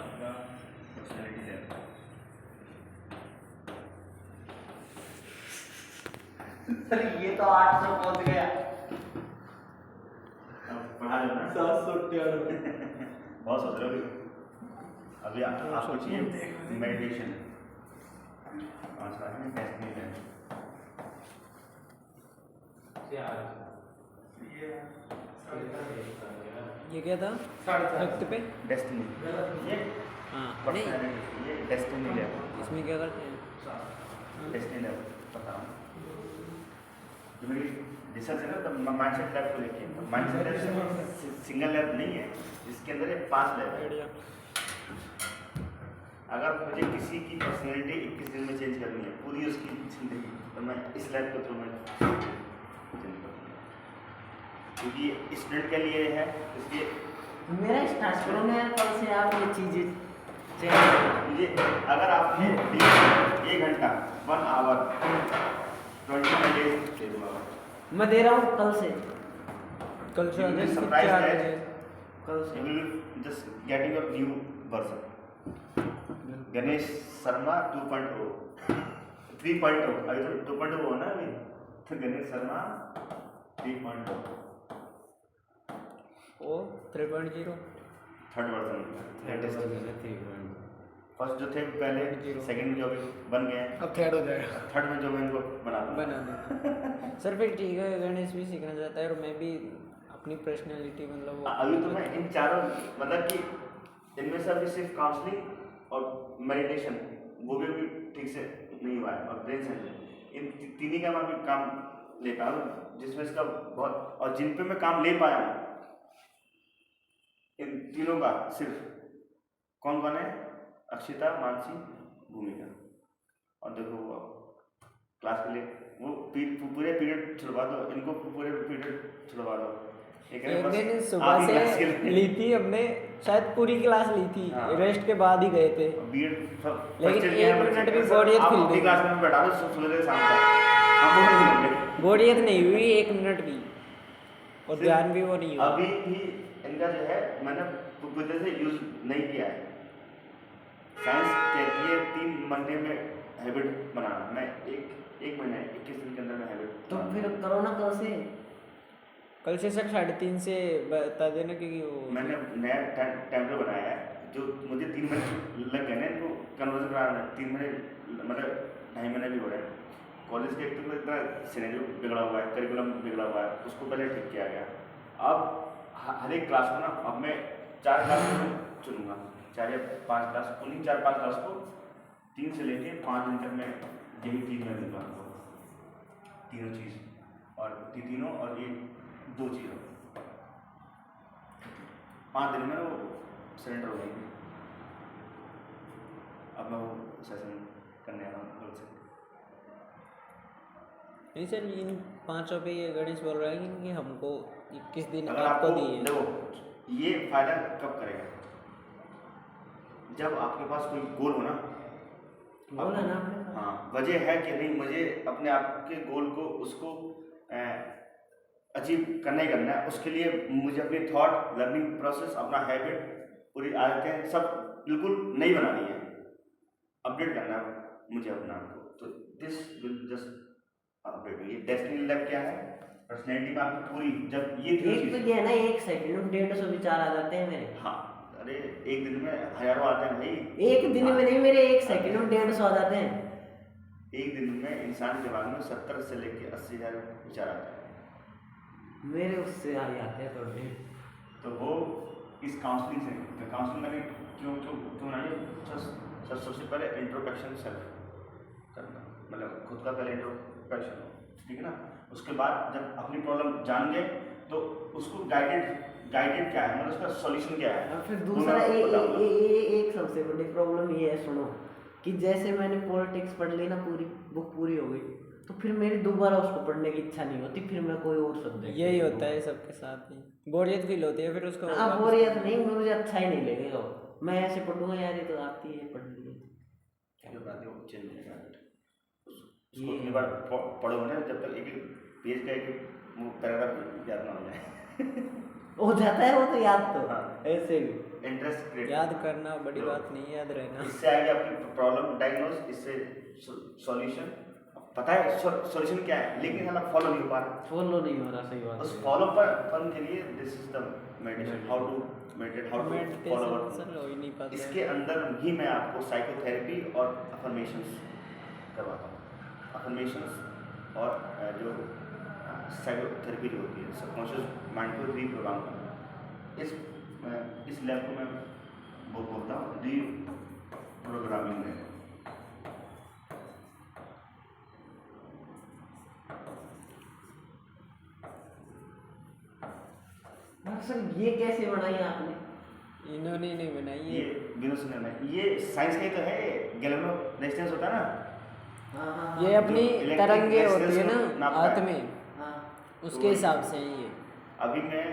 आपका पर्सनैलिटी है। सर ये तो 800 पहुंच गया। अब पढ़ा लो ना। 798। बहुत सोच रहे हो अभी आपको चाहिए मेडिटेशन। ये क्या था वक्त पे डेस्टिनी ये हाँ नहीं पर्सनैलिटी, ये डेस्टिनी लेवल। इसमें क्या करते हैं डेस्टिनी लेवल बताओ जो मेरी रिसर्च है ना, तो माइंडसेट लैब को लेके माइंडसेट लैब सिंगल लैब नहीं है, इसके अंदर ये 5 लैब है। आइडिया अगर मुझे किसी की पर्सनैलिटी 21 दिन में चेंज करनी है पूरी उसकी जिंदगी, तो मैं इस लाइफ को थ्रू में चेंज करूँगा, क्योंकि स्टूडेंट के लिए है। इसलिए मेरा स्टार्ट करो ना यार, कल से आप ये चीजें मुझे अगर आपने 1 घंटा 1 आवर 20 डेज दे दूँगा। मैं दे रहा हूँ कल से। कल से You will be आगे surprised 4 that बजे कल से you will just getting your new version. Ganesh Sharma 2.0 3.0 अभी तो 2.0 हो ना अभी, तो गणेश शर्मा 3.0 ओ 3.0 थर्ड वर्जन लेटेस्ट। फर्स्ट जो थे पहले, सेकंड में जो भी बन गए, अब थर्ड हो जाएगा, थर्ड में जो मैं इनको बना दूँ। बना दे सर फिर ठीक है। गणेश भी सीखना चाहता है और मैं भी अपनी पर्सनैलिटी मतलब वो अभी तो मैं इन चारों मतलब कि इनमें से अभी सिर्फ काउंसलिंग और मेडिटेशन वो भी ठीक से नहीं हुआ है, और ब्रेन सेंस इन तीन ही का मैं अभी काम ले पाया हूँ, जिसमें इसका बहुत, और जिन पे मैं काम ले पाया हूँ इन तीनों का सिर्फ कौन कौन है, अक्षिता, मानसी, भूमिका। और देखो वो क्लास के लिए वो पूरे पीरियड छुड़वा दो इनको, पूरे पीरियड छुड़वा दो। एक दिन सुबह से ली थी हमने, शायद पूरी क्लास ली थी, रेस्ट के बाद ही गए थे। लेकिन 1 मिनट भी बोरियत फील नहीं, क्लास में बैठा दो सुबह से शाम तक, बोरियत नहीं हुई 1 मिनट भी, और ध्यान भी वो नहीं हुआ। अभी भी इनका जो है मैंने पूरी तरह से यूज नहीं किया है। साइंस कहती है 3 महीने में हैबिट बनाना, मैं एक महीना 21 दिन के अंदर में हैबिट। तो फिर करो ना कल से सर 3:30 से बता देना, क्योंकि वो मैंने नया टाइम टेबल बनाया है, जो मुझे 3 महीने लग गए ना इनको कन्वर्जन कराना। 3 महीने मतलब 2.5 महीने भी हो रहे हैं। कॉलेज के एक तो इतना सिनेरियो बिगड़ा हुआ है, करिकुलम बिगड़ा हुआ है, उसको पहले ठीक किया गया। अब हर एक क्लास को ना, अब मैं 4 क्लास को चुनूँगा, 4 या 5 क्लास, उन्हीं 4-5 क्लास को 3 से लेके 5 दिन तक मैं यही चीज़ में दूँगा आपको, तीनों चीज़, और तीनों और ये 2 चीज़ों 5 दिन में वो सरेंडर हो जाएंगे। अब मैं वो सेशन करने आ रहा हूँ कल से। नहीं सर, इन 500 पे ये गणेश बोल रहा है कि हमको 21 दिन अगर आपको दिए। देखो ये फायदा कब करेगा, जब आपके पास कोई गोल हो ना, गोल है ना, हाँ वजह है कि नहीं, मुझे अपने आप के गोल को उसको अचीव करना ही करना है। उसके लिए मुझे अपनी थॉट, लर्निंग प्रोसेस, अपना हैबिट, पूरी आदतें सब बिल्कुल नई बनानी है, अपडेट करना है मुझे अपना आप को। तो दिस विल जस्ट अपडेट। ये डेस्टिनी लैब क्या है, पर्सनैलिटी में आपकी पूरी, जब ये एक तो ये है ना 1 सेकंड में 150 विचार आ जाते हैं मेरे। हाँ अरे 1 दिन में हजारों आते हैं भाई। 1 दिन में नहीं, मेरे 1 सेकंड में 150 आ जाते हैं। 1 दिन में इंसान के दिमाग में 70 से लेकर 80 हजार विचार आते हैं। मेरे उससे आ जाते हैं थोड़े। तो वो इस काउंसलिंग से, काउंसलिंग मैंने क्यों बनाई, सबसे पहले इंट्रोडक्शन सेल्फ करना, मतलब खुद का पहले इंट्रोडक्शन, ठीक है ना। उसके बाद जब अपनी प्रॉब्लम जान गए तो उसको गाइडेड क्या है, मतलब उसका सॉल्यूशन क्या है। और फिर दूसरा एक सबसे बड़ी प्रॉब्लम ये है, सुनो, कि जैसे मैंने पॉलिटिक्स पढ़ ली ना, पूरी बुक पूरी हो गई, तो फिर मेरी दोबारा उसको पढ़ने की इच्छा नहीं होती, फिर मैं कोई और सब्जेक्ट। यही होता है सबके साथ ही, बोरियत फील होती है फिर उसको। अब बोरियत नहीं, मुझे अच्छा ही नहीं लगेगा, मैं ऐसे पढ़ूंगा यार, ये तो आती है पढ़ ली, जो बात है वो चेंज हो जाएगा। उसको इतनी बार पढ़ो ना, जब तक एक पेज का एक वो पैराग्राफ याद ना हो जाए। हो जाता है वो तो याद तो हाँ। ऐसे भी इंटरेस्ट क्रिएट याद करना बड़ी बात नहीं है, याद रहना। इससे आगे आपकी प्रॉब्लम डायग्नोज, इससे सॉल्यूशन पता है सॉल्यूशन क्या है, लेकिन हम फॉलो नहीं हो पा रहे। फॉलो नहीं हो रहा, सही बात उस है। फॉलो पर फन के लिए this is the meditation, how to meditate, how to follow meditation sir हो ही नहीं पाता है। इसके अंदर ही मैं आपको साइकोथेरेपी और अफर्मेशंस करवाता हूँ। अफर्मेशंस और जो साइकोथेरेपी जो होती है, सबकॉन्शियस माइंड को रीप्रोग्राम करना, इस लैब को मैं वो बोलता हूँ रीप्रोग्रामिंग में। सर ये कैसे बनाई आपने? इन्होंने नहीं बनाई ये विनोद सिन्हा ने, ये साइंस का ही तो है, गैलेनो रेजिस्टेंस होता है ना, हाँ हाँ ये हाँ, अपनी जो electric तरंगे होती है resistance ना को नापता है। हाथ में, हाँ। उसके हिसाब से है ये। अभी मैं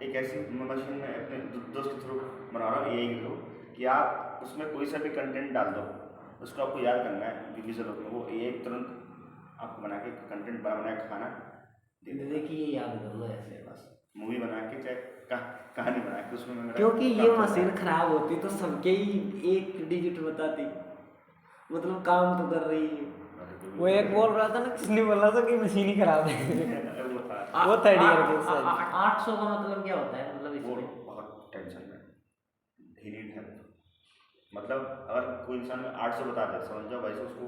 एक ऐसी मशीन में अपने दोस्त के थ्रू बना रहा हूँ, एआई के थ्रू, कि आप उसमें कोई सा भी कंटेंट डाल दो, उसको आपको याद करना है विजुअल में, वो एआई तुरंत आपको बना के कंटेंट बना के खाना दे देगा। देखिए ये याद कर लो ऐसे बस। मूवी बना के चाहे कहानी बना के उसमें मेरा क्योंकि ये काम चलता मशीन है। खराब होती तो सबके ही एक डिजिट बताती, मतलब काम तो कर रही है। वो एक बोल रहा था ना, किसने बोला था कि मशीन ही खराब है। वो था, वो थर्ड ईयर के सर। 800 का मतलब क्या होता है, मतलब वो इसमें? बहुत टेंशन में, ही नीड हेल्प। मतलब अगर कोई इंसान 800 बता दे, समझ जाओ वैसे उसको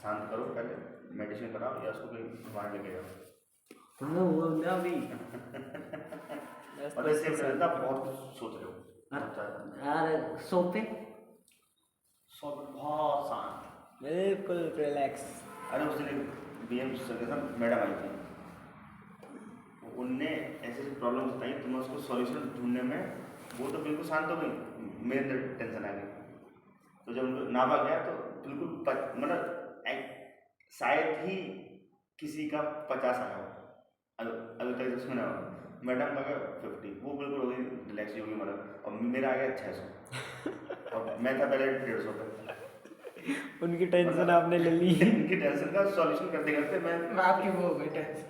शांत करो, पहले मेडिसिन कराओ या उसको कहीं घुमाने लेके जाओ। वो ना भी मतलब इससे पहले आप बहुत कुछ सोच रहे हो, बहुत ज़्यादा। यार सोते बहुत शांत। बिल्कुल रिलैक्स। अरे उस दिन बीएम सर के साथ मैडम आई थी, उनने ऐसी ऐसी प्रॉब्लम बताई, तो मैं उसको सॉल्यूशन ढूंढने में, वो तो बिल्कुल शांत हो गई, मेरे अंदर टेंशन आ गई। तो जब उनको नापा गया तो बिल्कुल मतलब शायद ही किसी का 50 आया हो, अभी तक उसमें ना हो। मैडम का गया 50, वो बिल्कुल हो गई रिलैक्स हो गई मतलब, और मेरा आ गया 600 और मैं था पहले 150 पे। उनकी टेंशन आपने ले ली। इनकी टेंशन का सॉल्यूशन करते करते मैं आपकी वो हो गई टेंशन।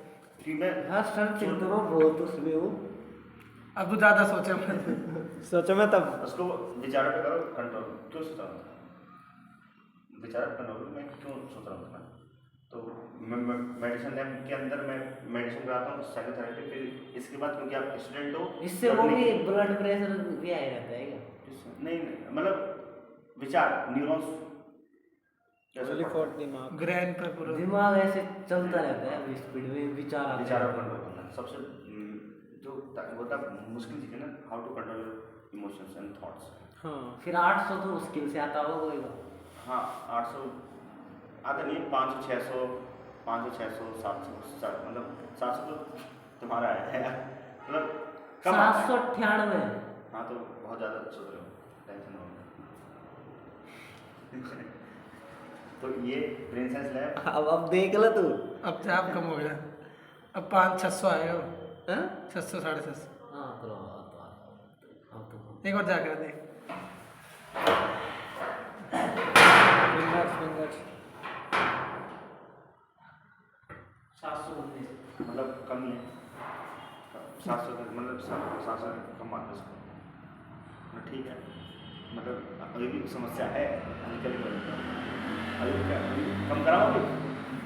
कि मैं हाँ सर चिंता बहुत उसमें हूँ। अब तो ज़्यादा सोचा मैं। सोचो मैं तब उसको विचारों पे करो कंट्रोल, क्यों सोच रहा हूँ विचार कंट्रोल, मैं क्यों सोच रहा हूँ। तो मेडिसिन लैब के अंदर मैं मेडिसिन कराता हूँ, साइकोथेरेपी, फिर इसके बाद क्योंकि आप स्टूडेंट हो, इससे वो भी ब्लड प्रेशर भी आए रहता है क्या? नहीं मतलब विचार न्यूरॉन्स ओनली फॉर दिमाग। ग्रैंड पे पूरा दिमाग ऐसे चलता रहता है, अभी स्पीड में विचार आते विचारों रहते पर हैं। कंट्रोल करना सबसे जो होता मुश्किल चीज़ है ना, how to control emotions and thoughts. हाँ फिर 800 तो मुश्किल से आता होगा कोई बात। हाँ 800 आता नहीं है, 500 600 500 600 700 मतलब 700 तो तुम्हारा है मतलब कम आता है। 798 हाँ तो बहुत ज़्यादा सोच रहे हो, टेंशन हो तो ये प्रिंसेस लैब अब देख लो तू। अब से आप कम हो गया। अब 500-600 आएगा वो। हाँ 600 650। हाँ तो एक बार जाकर देख। फिंगर्स 719 मतलब कम ही है, 700 मतलब 700 कम आता है उसको, मतलब ठीक है, मतलब अभी भी समस्या है, निकल गई अभी क्या, अभी कम कराओगे?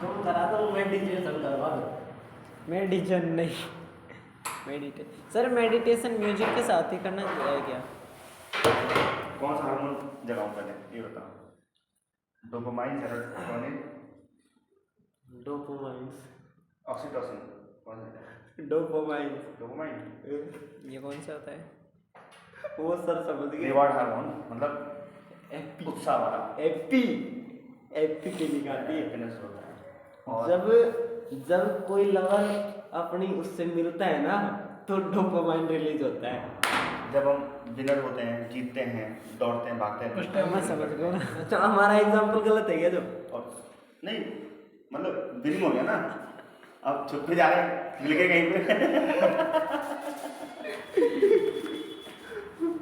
कम करा दो, मेडिटेशन करवा दो। मेडिटेशन नहीं, मेडिटेशन सर, मेडिटेशन म्यूजिक के साथ ही करना चाहिए क्या? कौन सा हार्मोन जगाऊं पहले ये बताओ? डोपामाइन, सेरोटोनिन, डोपामाइन ऑक्सीटोसिन, कौन सा? डोपामाइन डोपामाइन ये कौन सा होता है? वो सर समझ गए। रिवार्ड हार्मोन, मतलब एपी उत्साह वाला, एपी एपी के निकालती है। हैप्पीनेस होता है। और जब कोई लवर अपनी उससे मिलता है ना, तो डोपामाइन रिलीज होता है। जब हम विनर होते हैं, जीतते हैं, दौड़ते हैं, भागते हैं, उस टाइम मैं समझ गया ना। अच्छा हमारा एग्जाम्पल गलत है क्या जो? और नहीं मतलब विनिंग हो गया ना, अब छुप के जा रहे हैं, मिल गए कहीं पे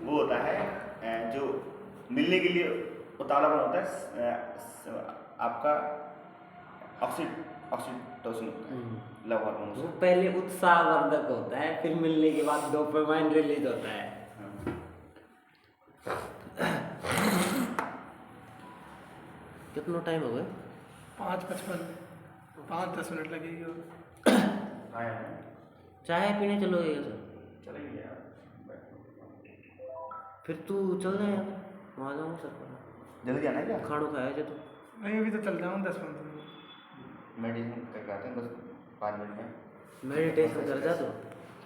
वो होता है जो मिलने के लिए उतावलापन होता है, आपका ऑक्सीटोसिन होता है लव हार्मोन वो उसका। पहले उत्साहवर्धक होता है, फिर मिलने के बाद डोपामाइन रिलीज होता है। कितना टाइम हो गया? 5:55 5-10 मिनट लगेगी और आया है चाय पीने चलो ये सर, चलेंगे यार। फिर तू चल जाए यार, वहाँ जाऊँ सर पर जल्दी जाना है क्या? खाना खाया जो तू नहीं अभी तो चल जाऊँ 10-15 मिनट। मेडिसिन करके आते हैं बस 5 मिनट में। मेडिटेशन कर जा तू।